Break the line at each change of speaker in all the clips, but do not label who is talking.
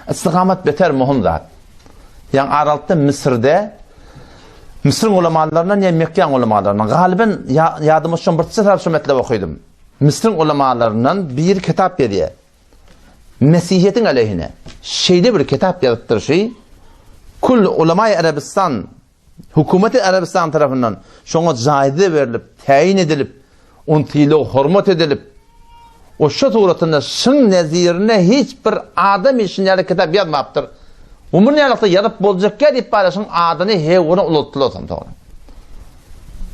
İstikamet beter muhim zat. Yani aralıkta Mısır'ın ulamalarından ya Mekke'nin ulamalarından galiben yadımız için bir taraf şu metlep okuyordum. Mısır'ın ulamalarından bir kitap veriyor. Mesihiyetin aleyhine. Şeyde bir kitap yazıttır şey. Kul ulama-i Arabistan, hükümeti Arabistan tarafından şuna caide verilip, tayin edilip, untili hürmet edilip, o şu suratında şın nezirine hiçbir adam için yani kitap yazmaptır. Umur neylikte yazıp bolacak ya deyip bari şın adını hevunu uluttular olsam doğru.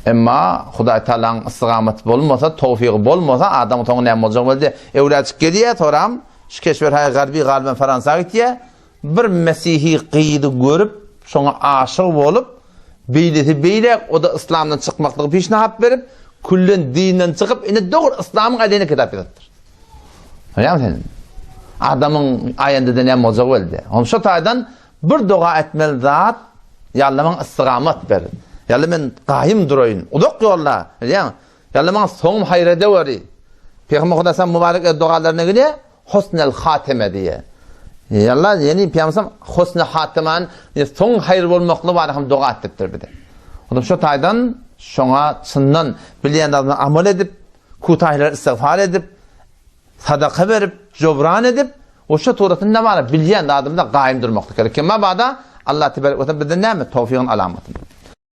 Ama Huday Teala'nın istikameti bolmasa, tevfiki bolmasa adamın toğun neyem olacak oldu. Evlatçık geliye toram, şu keşverhay garbi galiben Fransa gittiye, bir Mesihi kıyıdı görüp, şuna aşık olup, beylek, o da İslam'dan çıkmaklığı peşinahat verip, kullen dininden çıkıp, yine doğru İslam'ın aleyhine kitap yazıttır. Öyle mi senin? Adamın ayında da neyem olacak oldu. Onun şu taydan bir dua etmeli zat, yallamın istikamet verir. Yallamın qayım durayın. Uduk yolla. Yallamın son hayrede veri. Peygamber Kudas'ın mübarek dualarına göre husnel hatime diye. Yallah yani Peygamber husnel hatimen son hayır olmakla var hem dua ettirdir bir de. Onun şu taydan şuna çından bilen adamla amel edip, kutahlar istiğfar edip, sadaka verip, cobran edip, o şu turatın ne var? Bilen adamda qayım durmakla gerek. Ama bada Allah tebarek ve teala bize ne mi? Tevfikin alametini.